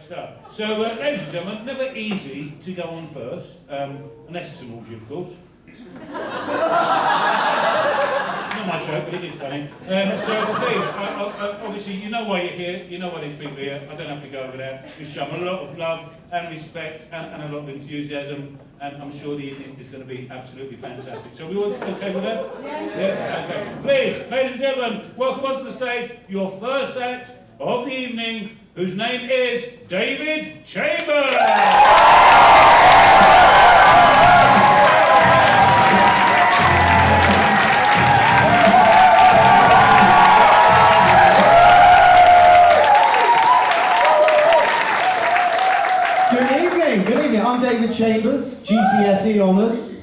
start. So, ladies and gentlemen, never easy to go on first, unless it's an orgy, of course. Not my joke, but it is funny. So please, obviously, you know why you're here, you know why these people are here. I don't have to go over there. Just show them a lot of love and respect and a lot of enthusiasm, and I'm sure the evening is going to be absolutely fantastic. So we all okay with that? Yeah. Okay. Please, ladies and gentlemen, welcome onto the stage your first act of the evening, whose name is David Chambers. Good evening, I'm David Chambers, GCSE Honours.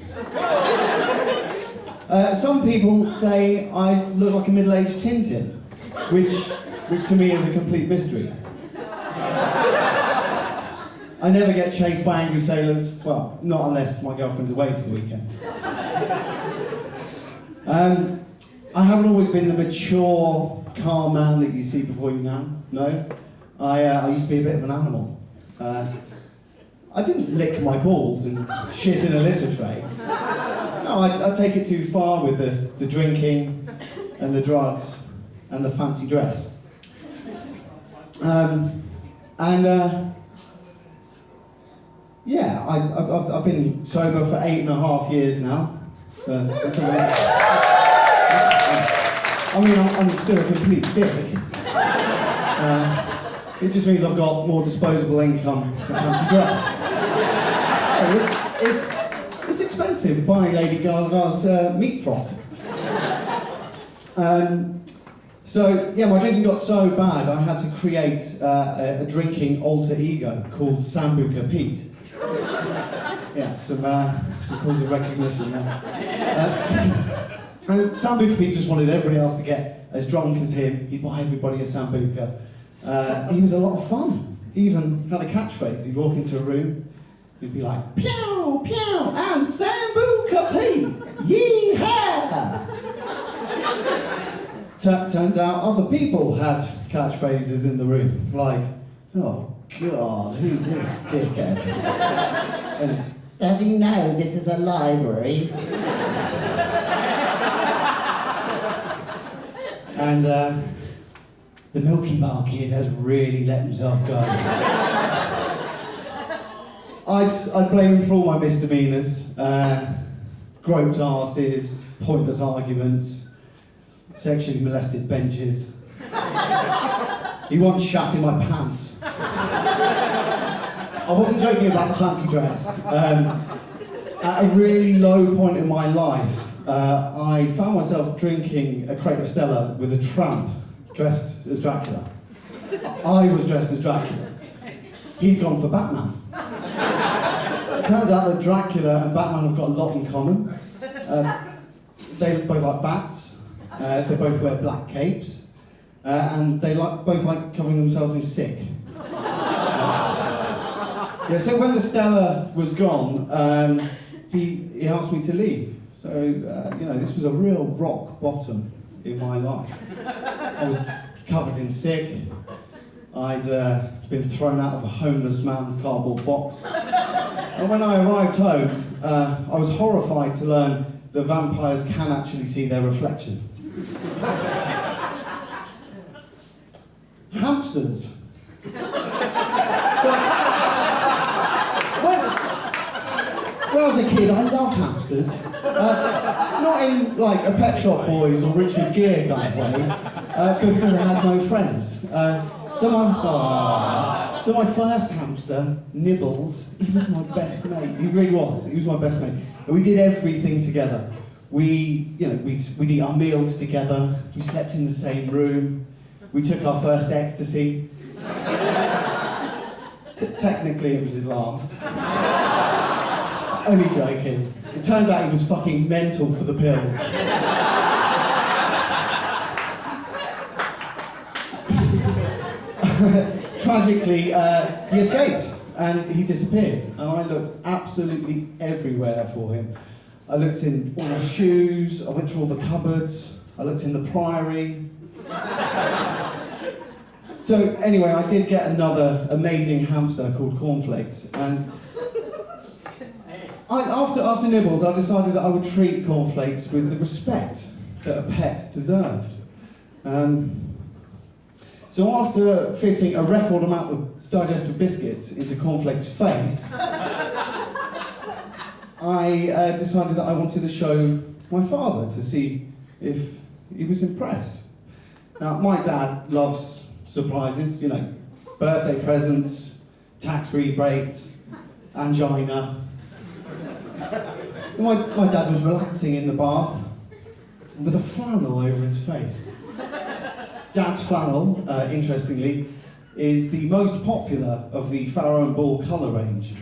Some people say I look like a middle-aged Tintin, which to me is a complete mystery. I never get chased by angry sailors, well, not unless my girlfriend's away for the weekend. I haven't always been the mature, calm man that you see before you now, no. I used to be a bit of an animal. I didn't lick my balls and shit in a litter tray. No, I take it too far with the drinking and the drugs and the fancy dress. Yeah, I've been sober for 8.5 years now. I mean, I'm still a complete dick. It just means I've got more disposable income for fancy dress. Hey, it's expensive buying Lady Gaga's meat frock. So, yeah, my drinking got so bad I had to create a drinking alter ego called Sambuca Pete. Yeah, some calls of recognition there. And Sambuca Pete just wanted everybody else to get as drunk as him. He'd buy everybody a Sambuca. He was a lot of fun. He even had a catchphrase. He'd walk into a room, he'd be like, "Pew, pew, I'm Sambuca Pete, yee-haw!" Turns out other people had catchphrases in the room, like, "Oh God, who's this dickhead?" And, "Does he know this is a library?" And, the Milky Bar kid has really let himself go. I'd blame him for all my misdemeanours. Groped arses, pointless arguments, sexually molested benches. He once shat in my pants. I wasn't joking about the fancy dress. At a really low point in my life, I found myself drinking a crate of Stella with a tramp dressed as Dracula. I was dressed as Dracula. He'd gone for Batman. It turns out that Dracula and Batman have got a lot in common. They both like bats, they both wear black capes, and they both like covering themselves in sick. Yeah, so when the Stella was gone, he asked me to leave. So, this was a real rock bottom in my life. I was covered in sick. I'd been thrown out of a homeless man's cardboard box. And when I arrived home, I was horrified to learn that vampires can actually see their reflection. Hamsters. So, when I was a kid, I loved hamsters. Not in like a Pet Shop Boys or Richard Gere kind of way, but because I had no friends. So my first hamster, Nibbles, he was my best mate. He really was. He was my best mate. And we did everything together. We'd eat our meals together. We slept in the same room. We took our first ecstasy. Technically, it was his last. Only joking. It turns out he was fucking mental for the pills. Tragically, he escaped and he disappeared. And I looked absolutely everywhere for him. I looked in all my shoes, I went through all the cupboards, I looked in the priory. So anyway, I did get another amazing hamster called Cornflakes, and after nibbles, I decided that I would treat Cornflakes with the respect that a pet deserved. So after fitting a record amount of digestive biscuits into Cornflakes' face, I decided that I wanted to show my father to see if he was impressed. Now, my dad loves surprises, you know, birthday presents, tax rebates, angina. My dad was relaxing in the bath with a flannel over his face. Dad's flannel, interestingly, is the most popular of the Farrow and Ball colour range.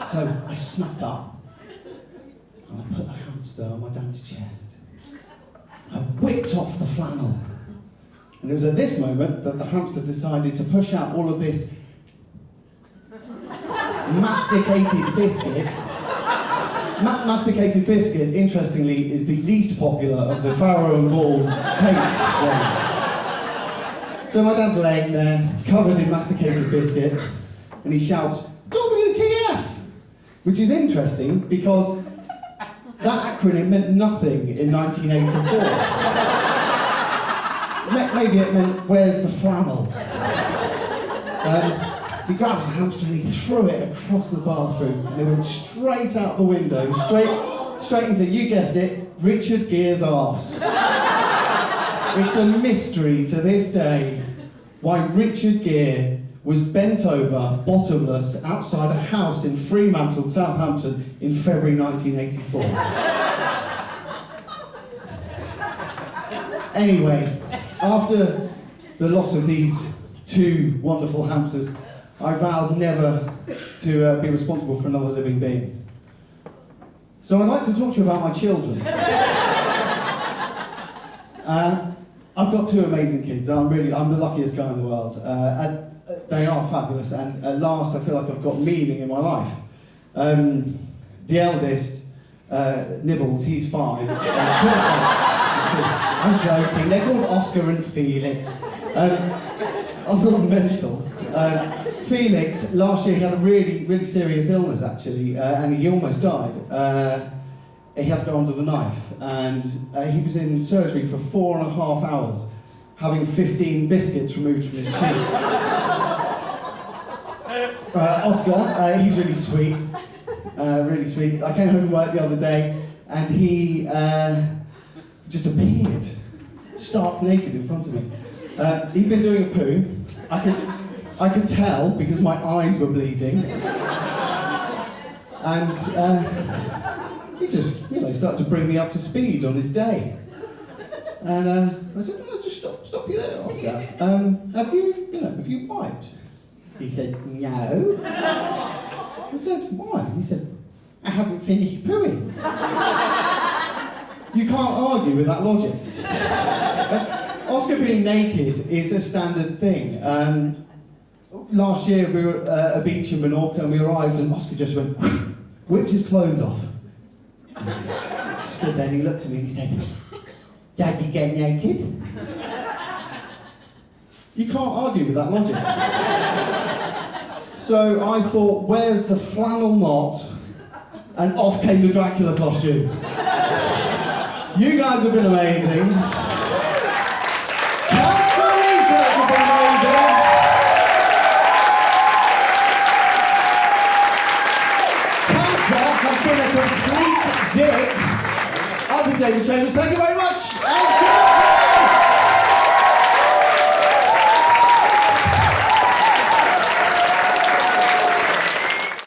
So I snuck up and I put the hamster on my dad's chest. I whipped off the flannel. And it was at this moment that the hamster decided to push out all of this masticated biscuit. Masticated biscuit, interestingly, is the least popular of the Farrow and Ball paint range. So my dad's laying there, covered in masticated biscuit, and he shouts, WTF! Which is interesting because that acronym meant nothing in 1984. Maybe it meant, where's the flannel? He grabbed the hamster and he threw it across the bathroom and it went straight out the window, straight into, you guessed it, Richard Gere's arse. It's a mystery to this day why Richard Gere was bent over, bottomless, outside a house in Fremantle, Southampton in February 1984. Anyway, after the loss of these two wonderful hamsters, I vowed never to be responsible for another living being. So I'd like to talk to you about my children. I've got two amazing kids. I'm the luckiest guy in the world. And they are fabulous, and at last I feel like I've got meaning in my life. The eldest, Nibbles, he's 5. He's 2. I'm joking. They're called Oscar and Felix. I'm not mental. Felix, last year he had a really, really serious illness actually, and he almost died. He had to go under the knife, and he was in surgery for 4.5 hours, having 15 biscuits removed from his cheeks. Oscar, he's really sweet, really sweet. I came home from work the other day, and he just appeared, stark naked in front of me. He'd been doing a poo. I could tell because my eyes were bleeding. And he just, started to bring me up to speed on his day. And I said, "No, just stop you there, Oscar. Have you wiped?" He said, "No." I said, "Why?" He said, "I haven't finished pooing." You can't argue with that logic. Oscar being naked is a standard thing. Last year we were at a beach in Menorca and we arrived and Oscar just went, whipped his clothes off. And he stood there and he looked at me and he said, "Dad, you get naked?" You can't argue with that logic. So I thought, where's the flannel knot? And off came the Dracula costume. You guys have been amazing. Cancer research has been amazing. Cancer has been a complete dick. I've been David Chambers. Thank you very much. And